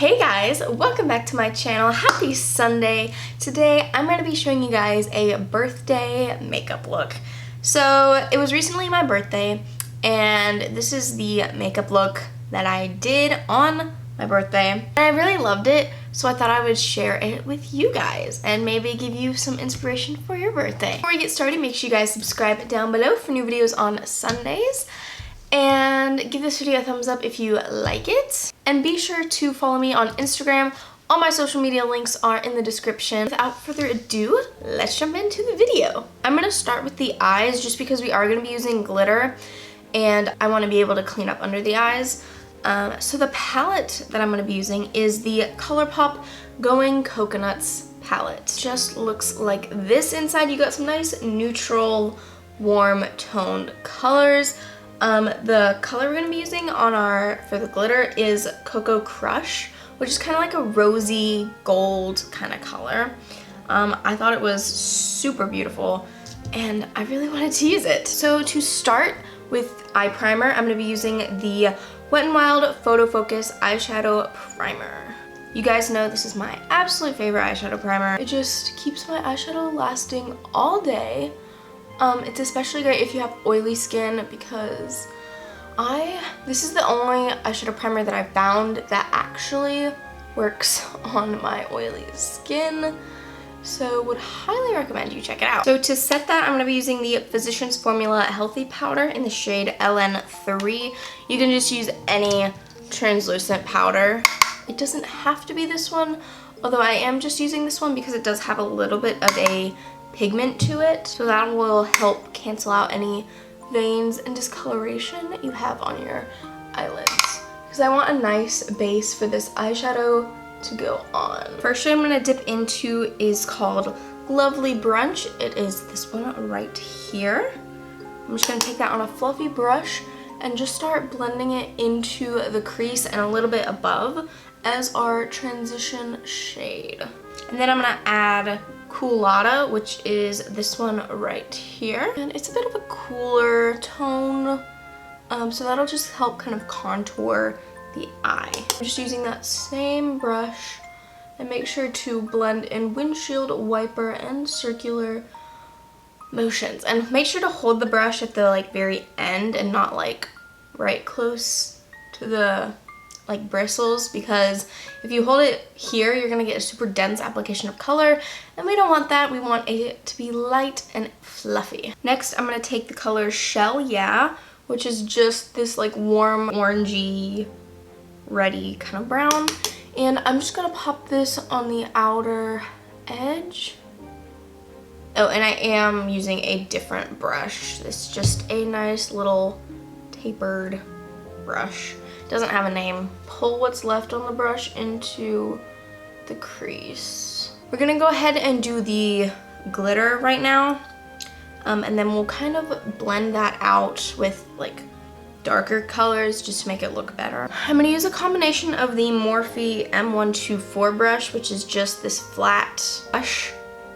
Hey guys, welcome back to my channel. Happy Sunday. Today I'm going to be showing you guys a birthday makeup look. So it was recently my birthday and this is the makeup look that I did on my birthday. And I really loved it, so I thought I would share it with you guys and maybe give you some inspiration for your birthday. Before we get started, make sure you guys subscribe down below for new videos on Sundays. And give this video a thumbs up if you like it. And be sure to follow me on Instagram. All my social media links are in the description. Without further ado, let's jump into the video. I'm going to start with the eyes just because we are going to be using glitter and I want to be able to clean up under the eyes. So the palette that I'm going to be using is the ColourPop Going Coconuts palette. Just looks like this inside. You got some nice neutral, warm toned colors. The color we're going to be using for the glitter is Cocoa Crush, which is kind of like a rosy gold kind of color. I thought it was super beautiful and I really wanted to use it. So to start with eye primer, I'm going to be using the Wet n Wild Photo Focus Eyeshadow Primer. You guys know this is my absolute favorite eyeshadow primer. It just keeps my eyeshadow lasting all day. It's especially great if you have oily skin because this is the only eyeshadow primer that I found that actually works on my oily skin. So would highly recommend you check it out. So to set that, I'm going to be using the Physicians Formula Healthy Powder in the shade LN3. You can just use any translucent powder. It doesn't have to be this one, although I am just using this one because it does have a little bit of a pigment to it, so that will help cancel out any veins and discoloration that you have on your eyelids, because I want a nice base for this eyeshadow to go on. First shade I'm going to dip into is called Lovely Brunch. It is this one right here. I'm just going to take that on a fluffy brush and just start blending it into the crease and a little bit above as our transition shade. And then I'm going to add Coolata, which is this one right here. And it's a bit of a cooler tone, so that'll just help kind of contour the eye. I'm just using that same brush and make sure to blend in windshield wiper and circular motions. And make sure to hold the brush at the very end and not right close to the bristles, because if you hold it here you're gonna get a super dense application of color and we don't want that. We want it to be light and fluffy. Next I'm gonna take the color Shell Yeah, which is just this warm orangey reddy kind of brown, and I'm just gonna pop this on the outer edge. Oh, and I am using a different brush. It's just a nice little tapered brush. Doesn't have a name. Pull what's left on the brush into the crease. We're gonna go ahead and do the glitter right now, and then we'll kind of blend that out with darker colors just to make it look better. I'm gonna use a combination of the Morphe M124 brush, which is just this flat brush.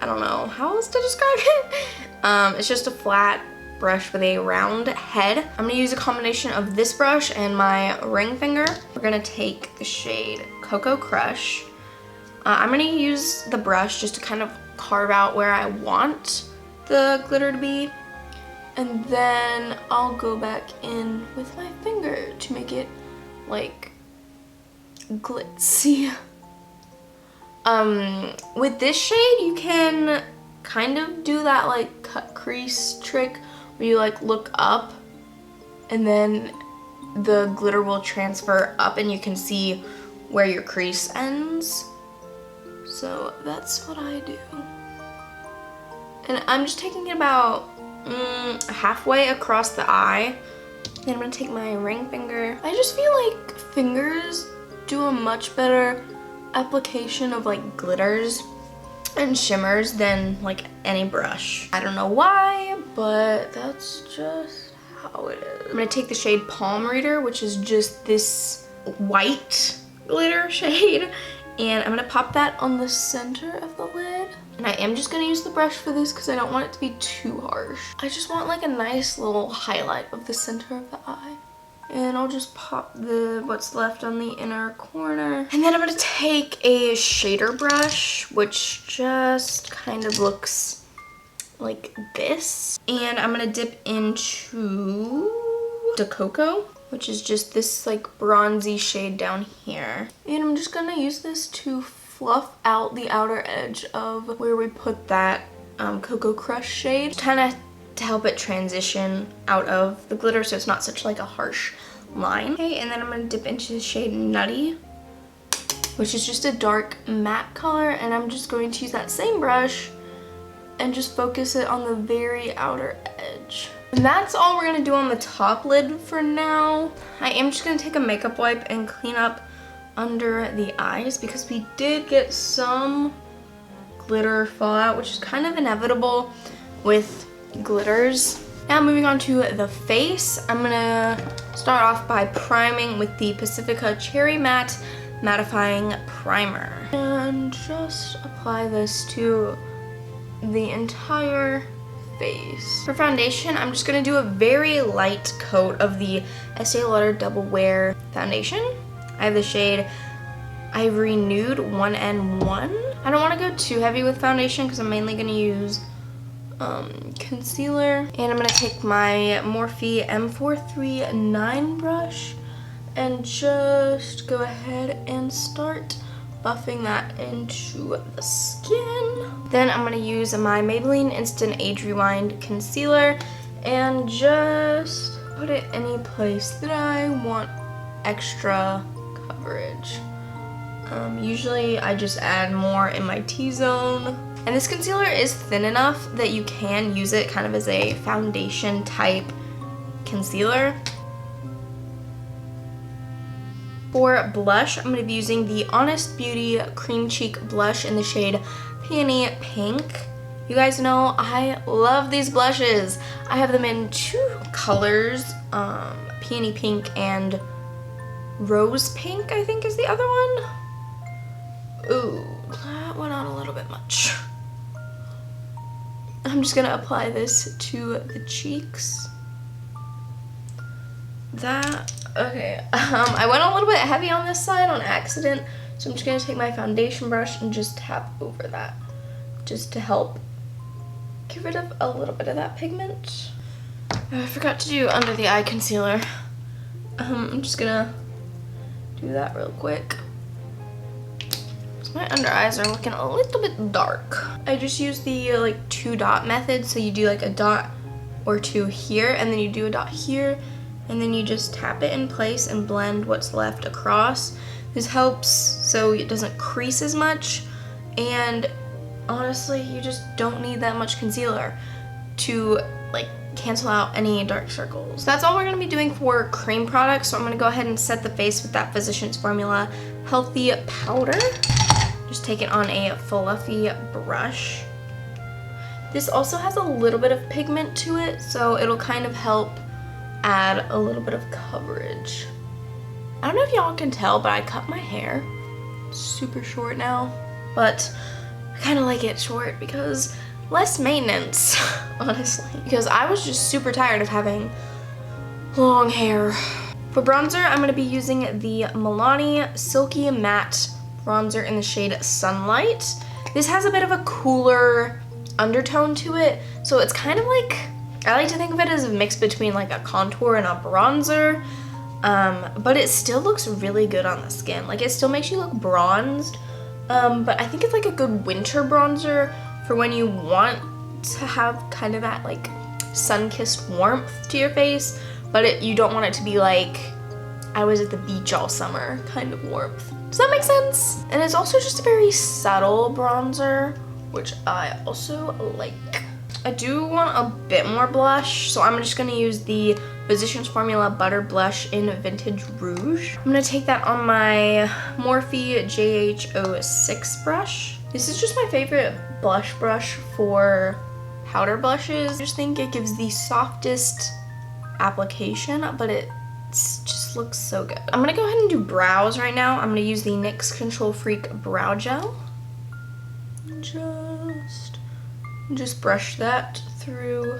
I don't know how else to describe it. It's just a flat brush with a round head. I'm gonna use a combination of this brush and my ring finger. We're gonna take the shade Cocoa Crush. I'm gonna use the brush just to kind of carve out where I want the glitter to be, and then I'll go back in with my finger to make it glitzy. With this shade you can kind of do that cut crease trick where you look up and then the glitter will transfer up and you can see where your crease ends. So that's what I do. And I'm just taking it about halfway across the eye. Then I'm gonna take my ring finger. I just feel like fingers do a much better application of glitters and shimmers than any brush. I don't know why, but that's just how it is. I'm gonna take the shade Palm Reader, which is just this white glitter shade, and I'm gonna pop that on the center of the lid. And I am just gonna use the brush for this because I don't want it to be too harsh. I just want a nice little highlight of the center of the eye. And I'll just pop what's left on the inner corner. And then I'm gonna take a shader brush, which just kind of looks like this. And I'm gonna dip into the Cocoa, which is just this like bronzy shade down here. And I'm just gonna use this to fluff out the outer edge of where we put that Cocoa Crush shade. Kind of to help it transition out of the glitter so it's not such like a harsh line. Okay, and then I'm gonna dip into the shade Nutty, which is just a dark matte color, and I'm just going to use that same brush and just focus it on the very outer edge. And that's all we're gonna do on the top lid for now. I am just gonna take a makeup wipe and clean up under the eyes because we did get some glitter fallout, which is kind of inevitable with glitters. Now moving on to the face, I'm gonna start off by priming with the Pacifica Cherry Matte Mattifying Primer. And just apply this to the entire face. For foundation, I'm just gonna do a very light coat of the Estee Lauder Double Wear Foundation. I have the shade Ivory Nude 1N1. I don't wanna go too heavy with foundation because I'm mainly gonna use concealer. And I'm gonna take my Morphe M439 brush and just go ahead and start buffing that into the skin. Then I'm gonna use my Maybelline Instant Age Rewind concealer and just put it any place that I want extra coverage. Usually I just add more in my T-zone. And this concealer is thin enough that you can use it kind of as a foundation type concealer. For blush, I'm going to be using the Honest Beauty Cream Cheek Blush in the shade Peony Pink. You guys know I love these blushes. I have them in two colors, Peony Pink and Rose Pink, I think is the other one. Ooh, that went on a little bit much. I'm just gonna apply this to the cheeks. Okay, I went a little bit heavy on this side on accident, so I'm just gonna take my foundation brush and just tap over that, just to help get rid of a little bit of that pigment. I forgot to do under the eye concealer. I'm just gonna do that real quick. My under eyes are looking a little bit dark. I just use the like 2-dot method. So you do like a dot or two here, and then you do a dot here, and then you just tap it in place and blend what's left across. This helps so it doesn't crease as much, and honestly, you just don't need that much concealer to like cancel out any dark circles. So that's all we're gonna be doing for cream products. So I'm gonna go ahead and set the face with that Physicians Formula Healthy Powder. Just take it on a fluffy brush. This also has a little bit of pigment to it, so it'll kind of help add a little bit of coverage. I don't know if y'all can tell, but I cut my hair super short now, but I kind of like it short because less maintenance, honestly. Because I was just super tired of having long hair. For bronzer, I'm going to be using the Milani Silky Matte bronzer in the shade Sunlight. This has a bit of a cooler undertone to it, so it's kind of like, I like to think of it as a mix between like a contour and a bronzer, but it still looks really good on the skin. Like it still makes you look bronzed, but I think it's like a good winter bronzer for when you want to have kind of that like sun-kissed warmth to your face, but you don't want it to be like I was at the beach all summer kind of warmth. Does that make sense? And it's also just a very subtle bronzer, which I also like. I do want a bit more blush, so I'm just gonna use the Physicians Formula Butter Blush in Vintage Rouge. I'm gonna take that on my Morphe JH06 brush. This is just my favorite blush brush for powder blushes. I just think it gives the softest application, but it just looks so good. I'm gonna go ahead and do brows right now. I'm gonna use the NYX Control Freak Brow Gel. Just brush that through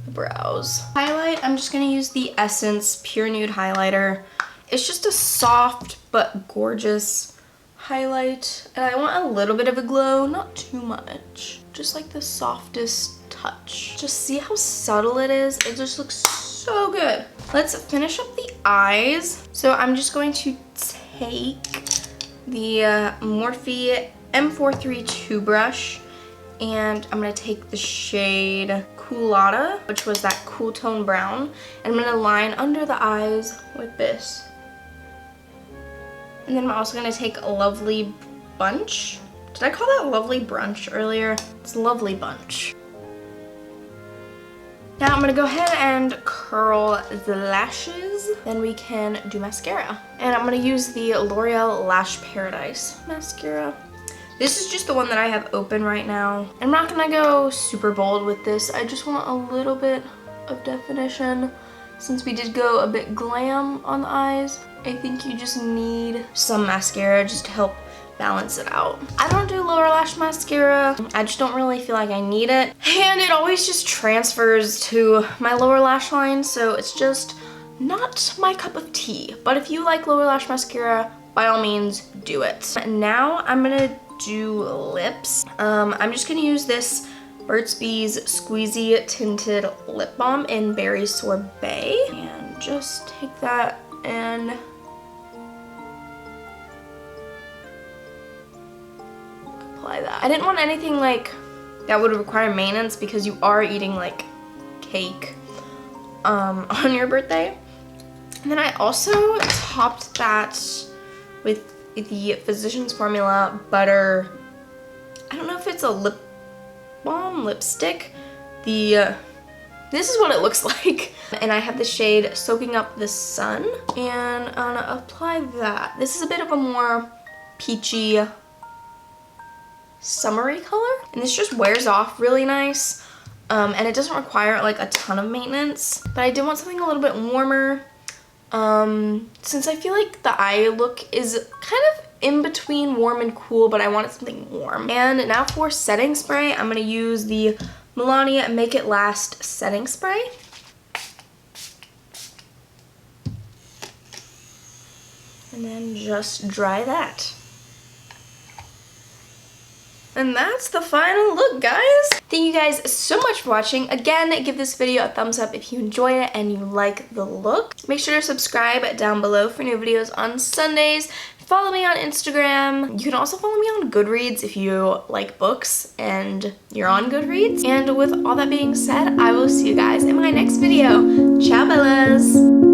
the brows. Highlight, I'm just gonna use the Essence Pure Nude Highlighter. It's just a soft but gorgeous highlight. And I want a little bit of a glow, not too much. Just like the softest touch. Just see how subtle it is. It just looks so good. Let's finish up the eyes. So I'm just going to take the Morphe M432 brush, and I'm gonna take the shade Coolata, which was that cool tone brown, and I'm gonna line under the eyes with this. And then I'm also gonna take a Lovely Bunch. Did I call that Lovely Brunch earlier? It's Lovely Bunch. Now I'm gonna go ahead and curl the lashes, then we can do mascara. And I'm gonna use the L'Oreal Lash Paradise mascara. This is just the one that I have open right now. I'm not gonna go super bold with this. I just want a little bit of definition. Since we did go a bit glam on the eyes, I think you just need some mascara just to help balance it out. I don't do lower lash mascara. I just don't really feel like I need it. And it always just transfers to my lower lash line, so it's just not my cup of tea. But if you like lower lash mascara, by all means, do it. Now I'm gonna do lips. I'm just gonna use this Burt's Bees Squeezy Tinted Lip Balm in Berry Sorbet. And just take that and apply that. I didn't want anything like that would require maintenance because you are eating like cake on your birthday. And then I also topped that with the Physicians Formula Butter. I don't know if it's a lip balm, lipstick. This is what it looks like. And I have the shade Soaking Up the Sun. And I'm gonna apply that. This is a bit of a more peachy, summery color. And this just wears off really nice. And it doesn't require like a ton of maintenance. But I did want something a little bit warmer. Since I feel like the eye look is kind of in between warm and cool, but I wanted something warm. And now for setting spray, I'm gonna use the Milani Make It Last setting spray. And then just dry that. And that's the final look, guys. Thank you guys so much for watching. Again, give this video a thumbs up if you enjoyed it and you like the look. Make sure to subscribe down below for new videos on Sundays. Follow me on Instagram. You can also follow me on Goodreads if you like books and you're on Goodreads. And with all that being said, I will see you guys in my next video. Ciao, Bellas!